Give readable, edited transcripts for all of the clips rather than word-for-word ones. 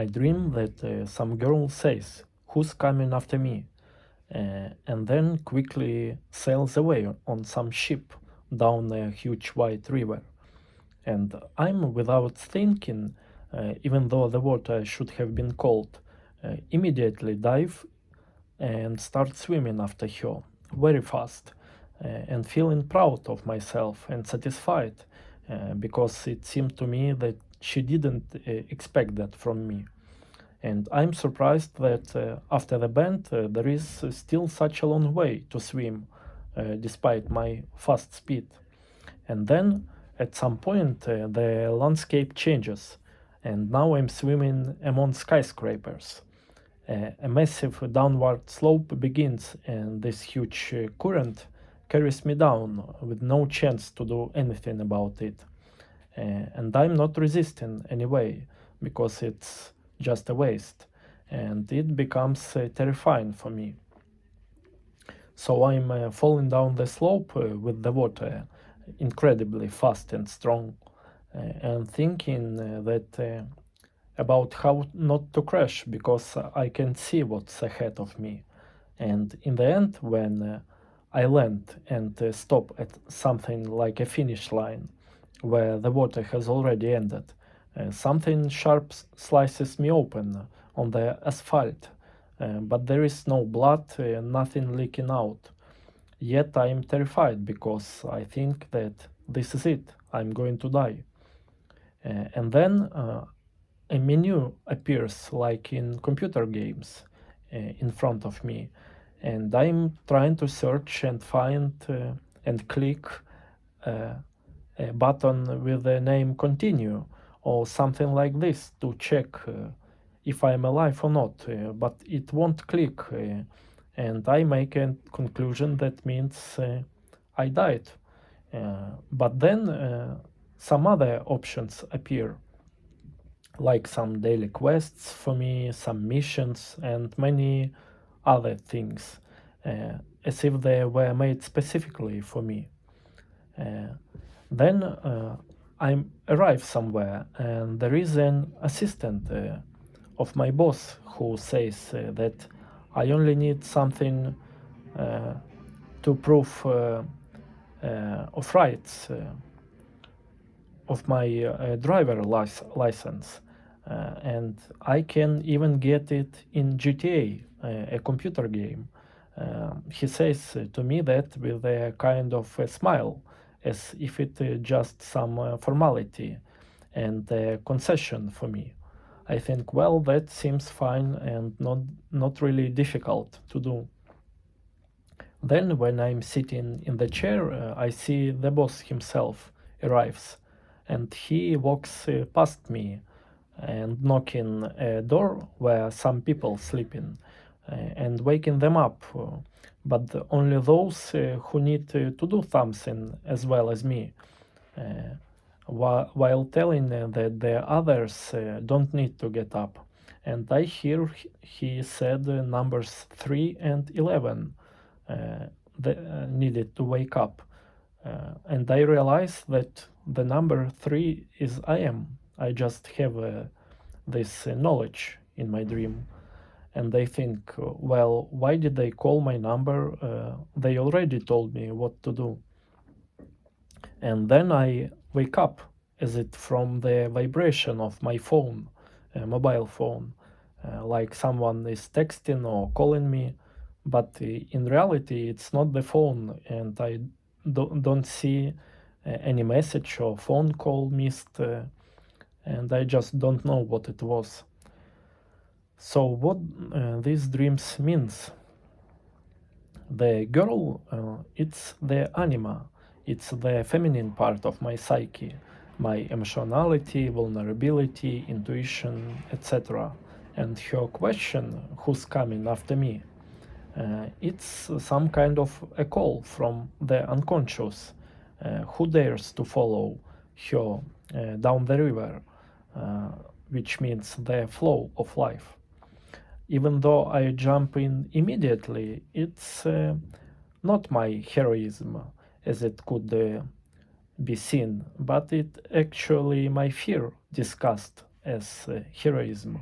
I dream that some girl says, "Who's coming after me?" And then quickly sails away on some ship down a huge white river. And I'm, without thinking, even though the water should have been cold, immediately dive and start swimming after her very fast, and feeling proud of myself and satisfied, because it seemed to me that she didn't expect that from me. And I'm surprised that after the bend there is still such a long way to swim, despite my fast speed. And then at some point the landscape changes, and now I'm swimming among skyscrapers. A massive downward slope begins, and this huge current carries me down with no chance to do anything about it. And I'm not resisting anyway, because it's just a waste, and it becomes terrifying for me. So I'm falling down the slope with the water incredibly fast and strong, and thinking that about how not to crash, because I can see what's ahead of me. And in the end, when I land and stop at something like a finish line where the water has already ended, something sharp slices me open on the asphalt, but there is no blood, nothing leaking out. Yet I am terrified, because I think that this is it, I'm going to die. And then a menu appears like in computer games in front of me, and I'm trying to search and find and click uh, a button with the name continue or something like this to check if I'm alive or not, but it won't click, and I make a conclusion that means I died. But then some other options appear, like some daily quests for me, some missions, and many other things, as if they were made specifically for me. Uh, then I arrive somewhere, and there is an assistant of my boss who says that I only need something uh, to prove of rights of my driver license, and I can even get it in GTA, a computer game. He says to me that with a kind of a smile, as if it just some formality and a concession for me. I think, well, that seems fine and not really difficult to do. Then, when I'm sitting in the chair, I see the boss himself arrives, and he walks past me and knocking a door where some people sleeping, and waking them up, but only those who need to do something as well as me, uh, while telling that the others don't need to get up. And I hear he said numbers 3 and 11 needed to wake up. And I realize that the number 3 is I am. I just have this knowledge in my dream. And I think, well, why did they call my number? They already told me what to do. And then I wake up, as it from the vibration of my phone, mobile phone, like someone is texting or calling me, but in reality it's not the phone, and I don't see any message or phone call missed, and I just don't know what it was. So what these dreams means? The girl, it's the anima, it's the feminine part of my psyche, my emotionality, vulnerability, intuition, etc. And her question, who's coming after me? It's some kind of a call from the unconscious, who dares to follow her down the river, uh, which means the flow of life. Even though I jump in immediately, it's not my heroism as it could be seen, but it actually my fear discussed as heroism,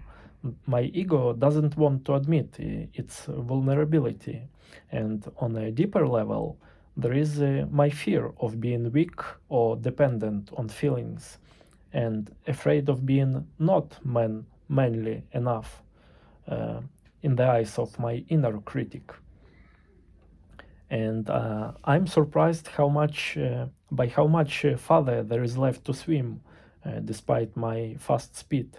my ego doesn't want to admit its vulnerability, and on a deeper level, there is my fear of being weak or dependent on feelings, and afraid of being not manly enough uh, in the eyes of my inner critic. And I'm surprised by how much farther there is left to swim, despite my fast speed.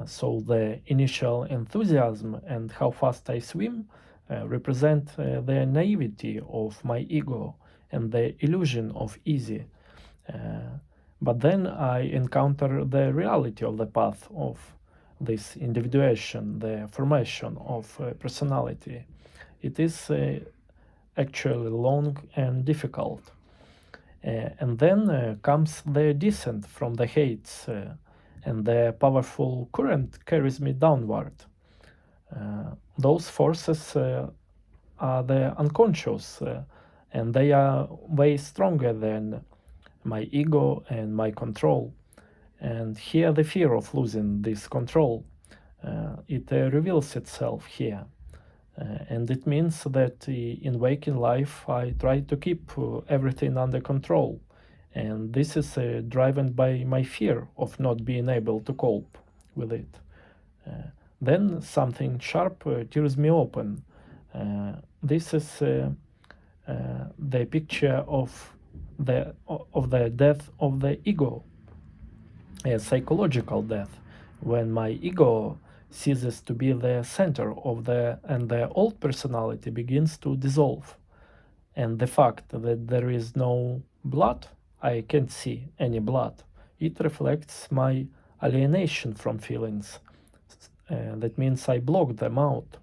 So the initial enthusiasm and how fast I swim represent the naivety of my ego and the illusion of easy. Uh, but then I encounter the reality of the path of this individuation, the formation of personality. It is actually long and difficult. And then comes the descent from the heights, and the powerful current carries me downward. Those forces are the unconscious, and they are way stronger than my ego and my control. And here the fear of losing this control, it reveals itself here. And it means that in waking life I try to keep everything under control. And this is driven by my fear of not being able to cope with it. Then something sharp tears me open. This is the picture of the death of the ego, a psychological death, when my ego ceases to be the center of the old personality begins to dissolve. And the fact that there is no blood, I can't see any blood, it reflects my alienation from feelings. That means I block them out.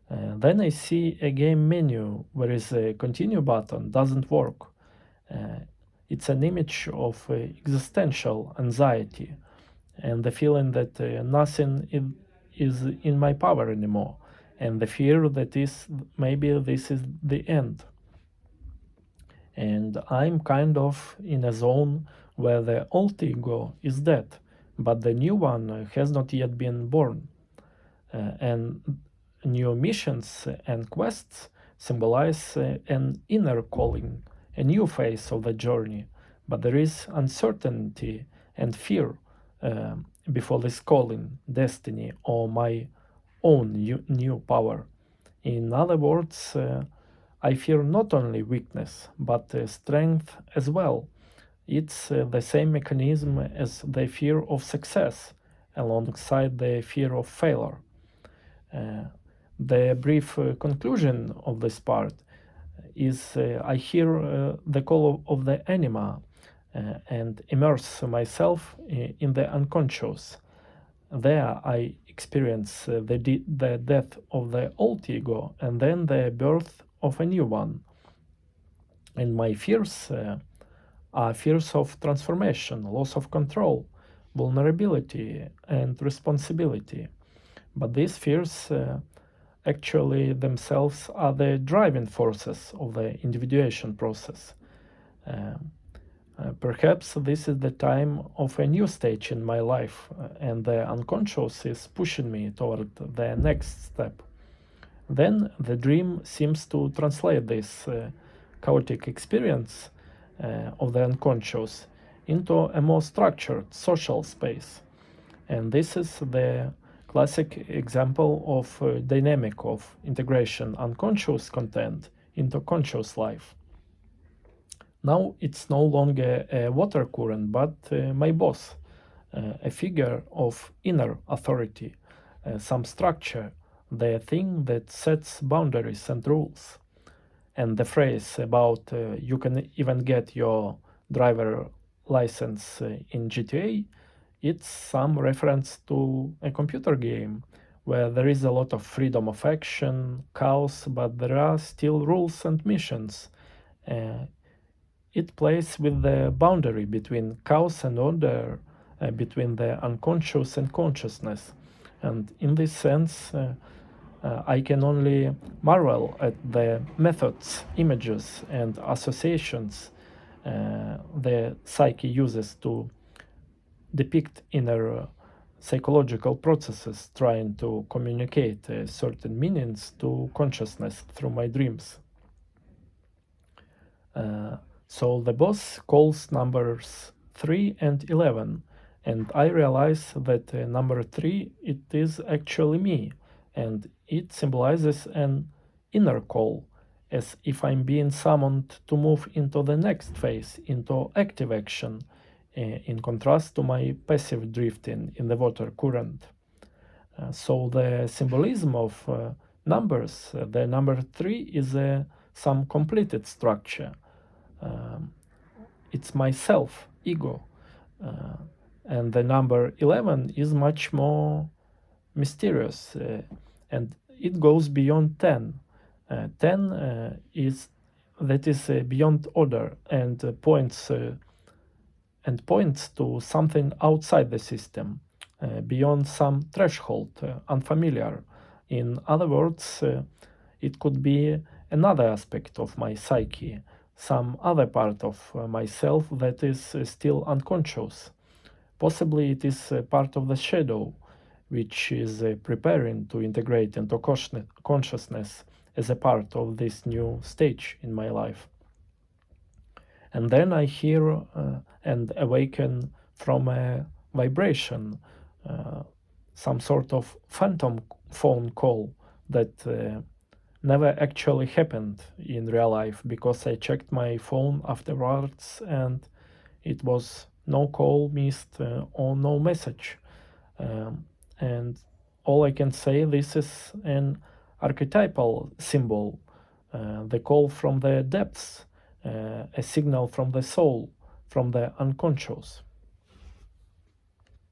Then I see a game menu where is a continue button doesn't work. It's an image of existential anxiety and the feeling that nothing is in my power anymore, and the fear that is maybe this is the end. And I'm kind of in a zone where the old ego is dead, but the new one has not yet been born. And new missions and quests symbolize an inner calling, a new phase of the journey, but there is uncertainty and fear before this calling, destiny, or my own new power. In other words, I fear not only weakness, but strength as well. It's the same mechanism as the fear of success, alongside the fear of failure. The brief conclusion of this part is I hear the call of the Anima and immerse myself in the unconscious. There I experience the death of the old ego and then the birth of a new one. And my fears are fears of transformation, loss of control, vulnerability, and responsibility. But these fears actually themselves are the driving forces of the individuation process. Perhaps this is the time of a new stage in my life, and the unconscious is pushing me toward the next step. Then the dream seems to translate this chaotic experience of the unconscious into a more structured social space. And this is the classic example of dynamic of integration unconscious content into conscious life. Now it's no longer a water current, but my boss, a figure of inner authority, some structure, the thing that sets boundaries and rules. And the phrase about you can even get your driver license in GTA, it's some reference to a computer game where there is a lot of freedom of action, chaos, but there are still rules and missions. It plays with the boundary between chaos and order, between the unconscious and consciousness. And in this sense, I can only marvel at the methods, images, and associations the psyche uses to depict inner psychological processes trying to communicate certain meanings to consciousness through my dreams. So the boss calls numbers 3 and 11, and I realize that number 3, it is actually me, and it symbolizes an inner call, as if I'm being summoned to move into the next phase, into active action, in contrast to my passive drifting in the water current. So the symbolism of numbers, the number 3 is some completed structure. It's myself, ego. And the number 11 is much more mysterious, and it goes beyond 10. 10 is beyond order and points to something outside the system, beyond some threshold, unfamiliar. In other words, it could be another aspect of my psyche, some other part of myself that is still unconscious. Possibly it is part of the shadow, which is preparing to integrate into consciousness as a part of this new stage in my life. And then I hear and awaken from a vibration, some sort of phantom phone call that never actually happened in real life, because I checked my phone afterwards and it was no call missed or no message. And all I can say, this is an archetypal symbol, the call from the depths, a signal from the soul, from the unconscious.